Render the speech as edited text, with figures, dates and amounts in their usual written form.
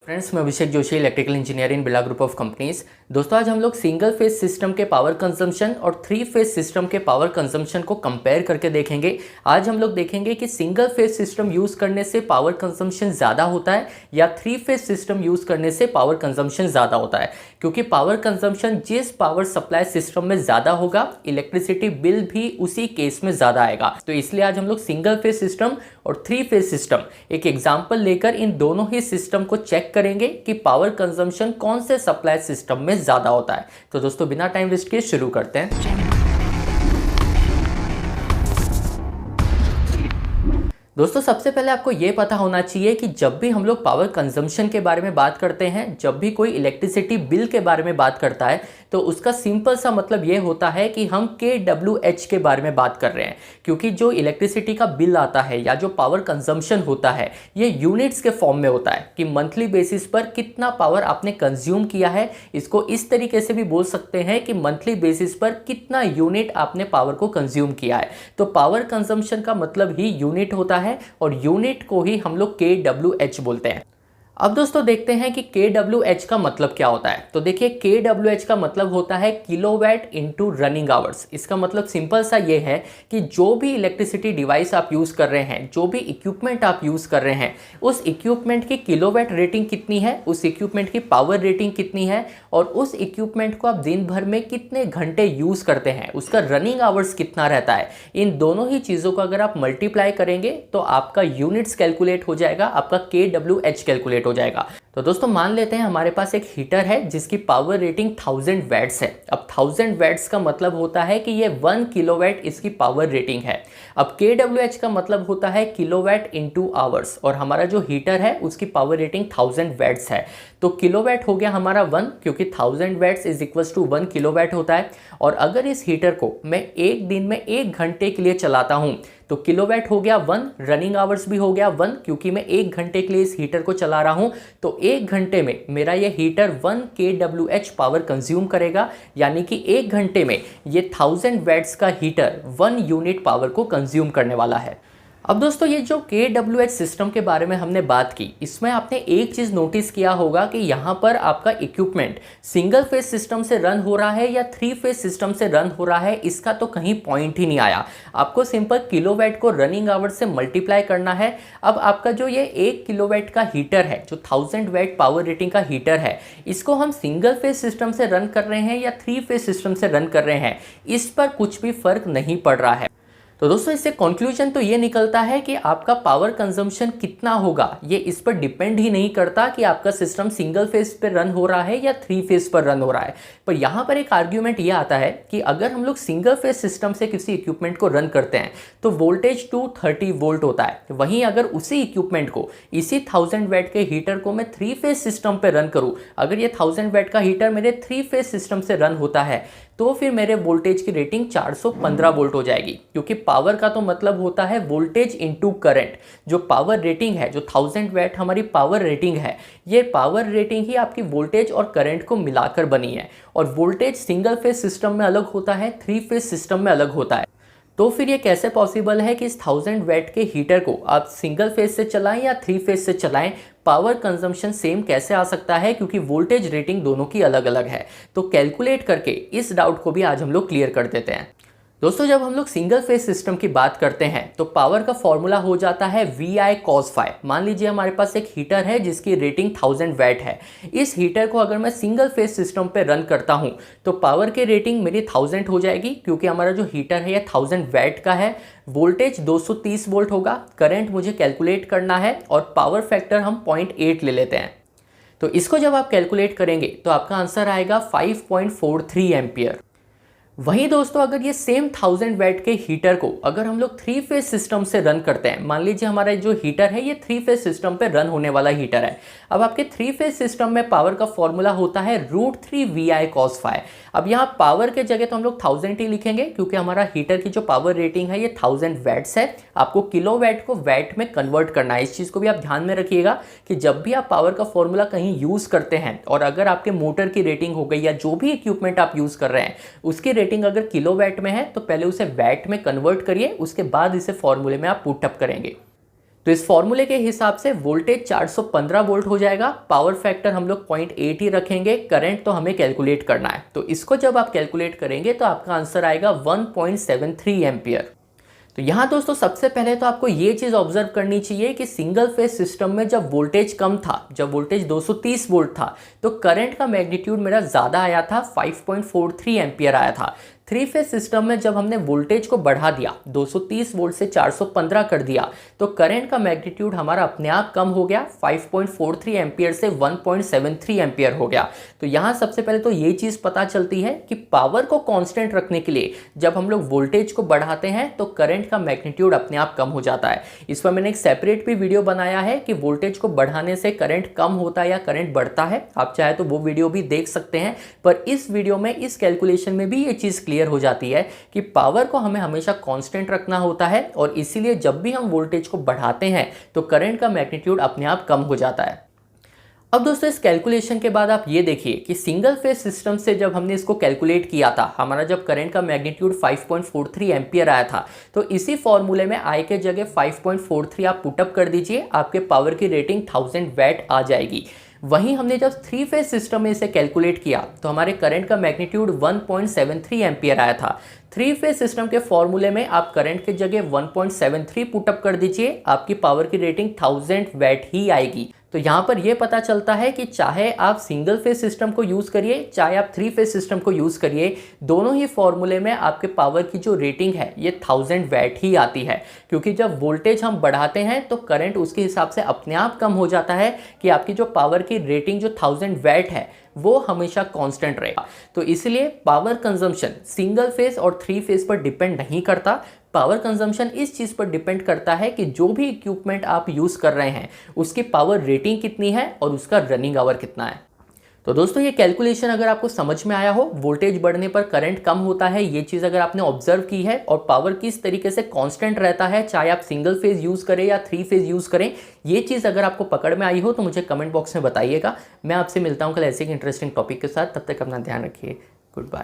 Friends, मैं Abhishek Joshi, electrical engineer in Birla group of companies. दोस्तों, आज हम लोग सिंगल फेज सिस्टम के पावर कंजम्पशन और थ्री फेज सिस्टम के पावर कंजम्पशन को कंपेयर करके देखेंगे। आज हम लोग देखेंगे कि सिंगल फेज सिस्टम यूज़ करने से पावर कंजम्पशन ज़्यादा होता है या थ्री फेज सिस्टम यूज़ करने से पावर कंजम्पशन ज़्यादा होता है। क्योंकि पावर कंजम्पशन जिस पावर सप्लाई सिस्टम में ज़्यादा होगा, इलेक्ट्रिसिटी बिल भी उसी केस में ज़्यादा आएगा। तो इसलिए आज हम लोग सिंगल फेज सिस्टम और थ्री फेज सिस्टम एक एग्जाम्पल लेकर इन दोनों ही सिस्टम को चेक करेंगे कि पावर कंजम्पशन कौन से सप्लाई सिस्टम में ज्यादा होता है। तो दोस्तों, बिना टाइम वेस्ट किए शुरू करते हैं। दोस्तों, सबसे पहले आपको ये पता होना चाहिए कि जब भी हम लोग पावर कंजम्पशन के बारे में बात करते हैं, जब भी कोई इलेक्ट्रिसिटी बिल के बारे में बात करता है, तो उसका सिंपल सा मतलब ये होता है कि हम kWh के बारे में बात कर रहे हैं। क्योंकि जो इलेक्ट्रिसिटी का बिल आता है या जो पावर कंजम्पशन होता है, ये यूनिट्स के फॉर्म में होता है कि मंथली बेसिस पर कितना पावर आपने कंज्यूम किया है। इसको इस तरीके से भी बोल सकते हैं कि मंथली बेसिस पर कितना यूनिट आपने पावर को कंज्यूम किया है। तो पावर कंजम्पशन का मतलब ही यूनिट होता है और यूनिट को ही हम लोग kWh बोलते हैं। अब दोस्तों, देखते हैं कि kWh का मतलब क्या होता है। तो देखिए, kWh का मतलब होता है किलोवाट इनटू रनिंग आवर्स। इसका मतलब सिंपल सा ये है कि जो भी इलेक्ट्रिसिटी डिवाइस आप यूज़ कर रहे हैं, जो भी इक्विपमेंट आप यूज़ कर रहे हैं, उस इक्विपमेंट की किलोवाट रेटिंग कितनी है, उस इक्विपमेंट की पावर रेटिंग कितनी है और उस इक्विपमेंट को आप दिन भर में कितने घंटे यूज़ करते हैं, उसका रनिंग आवर्स कितना रहता है। इन दोनों ही चीज़ों को अगर आप मल्टीप्लाई करेंगे तो आपका यूनिट्स कैलकुलेट हो जाएगा, आपका kWh कैलकुलेट हो जाएगा। तो दोस्तों, मान लेते हैं हमारे पास एक हीटर है जिसकी पावर रेटिंग 1000 वैट्स है। अब 1000 वैट्स का मतलब होता है कि ये 1 किलोवाट इसकी पावर रेटिंग है। अब kWh का मतलब होता है किलोवाट इनटू आवर्स, और हमारा जो हीटर है उसकी पावर रेटिंग 1000 वैट्स है। तो किलोवाट हो गया हमारा 1, क्योंकि 1000 watts is equals to 1 kilowatt होता है। और अगर इस हीटर को मैं एक दिन में 1 घंटे के लिए चलाता हूँ तो किलोवाट हो गया 1, रनिंग आवर्स भी हो गया 1, क्योंकि मैं 1 घंटे के लिए इस हीटर को चला रहा हूं। तो 1 घंटे में मेरा ये हीटर 1 kWh पावर कंज्यूम करेगा, यानी कि 1 घंटे में ये 1000 वैट्स का हीटर 1 यूनिट पावर को कंज्यूम करने वाला है। अब दोस्तों, ये जो kWh सिस्टम के बारे में हमने बात की, इसमें आपने एक चीज़ नोटिस किया होगा कि यहाँ पर आपका इक्विपमेंट सिंगल फेज सिस्टम से रन हो रहा है या थ्री फेज सिस्टम से रन हो रहा है, इसका तो कहीं पॉइंट ही नहीं आया। आपको सिंपल किलोवाट को रनिंग आवर से मल्टीप्लाई करना है। अब आपका जो ये 1 किलोवाट का हीटर है, जो 1000 वैट पावर रेटिंग का हीटर है, इसको हम सिंगल फेज सिस्टम से रन कर रहे हैं या थ्री फेज सिस्टम से रन कर रहे हैं, इस पर कुछ भी फर्क नहीं पड़ रहा है। तो दोस्तों, इससे कंक्लूजन तो ये निकलता है कि आपका पावर कंजम्पशन कितना होगा ये इस पर डिपेंड ही नहीं करता कि आपका सिस्टम सिंगल फेज पर रन हो रहा है या थ्री फेज पर रन हो रहा है। पर यहाँ पर एक आर्ग्यूमेंट ये आता है कि अगर हम लोग सिंगल फेज सिस्टम से किसी इक्विपमेंट को रन करते हैं तो वोल्टेज 230 वोल्ट होता है। वहीं अगर उसी इक्विपमेंट को, इसी 1000 वैट के हीटर को मैं थ्री फेज सिस्टम पर रन करूँ, अगर ये 1000 वैट का हीटर मेरे थ्री फेज सिस्टम से रन होता है तो फिर मेरे वोल्टेज की रेटिंग 415 वोल्ट हो जाएगी। क्योंकि पावर का तो मतलब होता है वोल्टेज इनटू करंट। जो पावर रेटिंग है, जो 1000 वैट हमारी पावर रेटिंग है, ये पावर रेटिंग ही आपकी वोल्टेज और करंट को मिलाकर बनी है। और वोल्टेज सिंगल फेज सिस्टम में अलग होता है, थ्री फेज सिस्टम में अलग होता है। तो फिर ये कैसे पॉसिबल है कि इस 1000 वैट के हीटर को आप सिंगल फेज से चलाएं या थ्री फेज से चलाएं, पावर कंजम्पशन सेम कैसे आ सकता है? क्योंकि वोल्टेज रेटिंग दोनों की अलग अलग है। तो कैलकुलेट करके इस डाउट को भी आज हम लोग क्लियर कर देते हैं। दोस्तों, जब हम लोग सिंगल फेज सिस्टम की बात करते हैं तो पावर का फॉर्मूला हो जाता है VI cos phi। मान लीजिए हमारे पास एक हीटर है जिसकी रेटिंग 1000 वैट है। इस हीटर को अगर मैं सिंगल फेज सिस्टम पे रन करता हूं तो पावर की रेटिंग मेरी 1000 हो जाएगी, क्योंकि हमारा जो हीटर है ये 1000 वैट का है। वोल्टेज 230 वोल्ट होगा, करंट मुझे कैलकुलेट करना है और पावर फैक्टर हम 0.8 ले लेते हैं। तो इसको जब आप कैलकुलेट करेंगे तो आपका आंसर आएगा 5.43 एम्पियर। वहीं दोस्तों, अगर ये सेम 1000 वैट के हीटर को अगर हम लोग थ्री फेज सिस्टम से रन करते हैं, मान लीजिए हमारा जो हीटर है ये थ्री फेज सिस्टम पे रन होने वाला हीटर है। अब आपके थ्री फेज सिस्टम में पावर का फॉर्मूला होता है √3 VI cos phi। अब यहाँ पावर के जगह तो हम लोग 1000 ही लिखेंगे, क्योंकि हमारा हीटर की जो पावर रेटिंग है ये 1000 वैट्स है। आपको किलोवाट को वैट में कन्वर्ट करना है। इस चीज़ को भी आप ध्यान में रखिएगा कि जब भी आप पावर का फॉर्मूला कहीं यूज़ करते हैं और अगर आपके मोटर की रेटिंग हो गई या जो भी इक्विपमेंट आप यूज़ कर रहे हैं उसकी रेटिंग अगर किलोवाट में है तो पहले उसे वैट में कन्वर्ट करिए, उसके बाद इसे फॉर्मूले में आप पुटअप करेंगे। तो इस फॉर्मूले के हिसाब से वोल्टेज 415 वोल्ट हो जाएगा, पावर फैक्टर हम लोग 0.8 ही रखेंगे, करंट तो हमें कैलकुलेट करना है। तो इसको जब आप कैलकुलेट करेंगे तो आपका आंसर आएगा 1.73 एम्पियर। तो यहाँ दोस्तों सबसे पहले तो आपको ये चीज़ ऑब्जर्व करनी चाहिए कि सिंगल फेज सिस्टम में जब वोल्टेज कम था, जब वोल्टेज 230 वोल्ट था, तो करंट का मैग्नीट्यूड मेरा ज़्यादा आया था, 5.43 एम्पियर आया था। थ्री फेज सिस्टम में जब हमने वोल्टेज को बढ़ा दिया, 230 वोल्ट से 415 कर दिया, तो करंट का मैग्नीट्यूड हमारा अपने आप कम हो गया, 5.43 एम्पियर से 1.73 एम्पियर हो गया। तो यहाँ सबसे पहले तो ये चीज़ पता चलती है कि पावर को कांस्टेंट रखने के लिए जब हम लोग वोल्टेज को बढ़ाते हैं तो करंट का मैग्नीट्यूड अपने आप कम हो जाता है। इस पर मैंने एक सेपरेट भी वीडियो बनाया है कि वोल्टेज को बढ़ाने से करंट कम होता है या करंट बढ़ता है, आप चाहे तो वो वीडियो भी देख सकते हैं। पर इस वीडियो में इस कैलकुलेशन में भी ये चीज़ क्लियर हो जाती है कि पावर को हमें हमेशा कांस्टेंट रखना होता है और इसीलिए जब भी हम वोल्टेज को बढ़ाते हैं तो करंट का मैग्नीट्यूड अपने आप कम हो जाता है। अब दोस्तों इस कैलकुलेशन के बाद आप ये देखिए कि सिंगल फेज सिस्टम से जब हमने इसको कैलकुलेट किया था, हमारा जब करंट का मैग्नीट्यूड 5.43 एम्पियर आया था, तो इसी फॉर्मूले में आई के जगह 5.43 आप पुटअप कर दीजिए, आपके पावर की रेटिंग 1000 वैट आ जाएगी। वहीं हमने जब थ्री फेज सिस्टम में इसे कैलकुलेट किया तो हमारे करंट का मैग्नीट्यूड 1.73 एम्पियर आया था। थ्री फेज सिस्टम के फॉर्मूले में आप करंट के जगह 1.73 पुटअप कर दीजिए, आपकी पावर की रेटिंग 1000 वैट ही आएगी। तो यहाँ पर यह पता चलता है कि चाहे आप सिंगल फेज सिस्टम को यूज़ करिए, चाहे आप थ्री फेज सिस्टम को यूज़ करिए, दोनों ही फॉर्मूले में आपके पावर की जो रेटिंग है ये 1000 वैट ही आती है। क्योंकि जब वोल्टेज हम बढ़ाते हैं तो करंट उसके हिसाब से अपने आप कम हो जाता है कि आपकी जो पावर की रेटिंग जो 1000 वैट है वो हमेशा कांस्टेंट रहेगा। तो इसलिए पावर कंजम्पशन सिंगल फेज और थ्री फेज पर डिपेंड नहीं करता। पावर कंजम्पशन इस चीज़ पर डिपेंड करता है कि जो भी इक्विपमेंट आप यूज़ कर रहे हैं उसकी पावर रेटिंग कितनी है और उसका रनिंग आवर कितना है। तो दोस्तों ये कैलकुलेशन अगर आपको समझ में आया हो, वोल्टेज बढ़ने पर करंट कम होता है, ये चीज़ अगर आपने ऑब्जर्व की है और पावर किस तरीके से कांस्टेंट रहता है चाहे आप सिंगल फेज यूज़ करें या थ्री फेज यूज़ करें, ये चीज़ अगर आपको पकड़ में आई हो तो मुझे कमेंट बॉक्स में बताइएगा। मैं आपसे मिलता हूँ कल ऐसे एक इंटरेस्टिंग टॉपिक के साथ, तब तक अपना ध्यान रखिए। Good bye.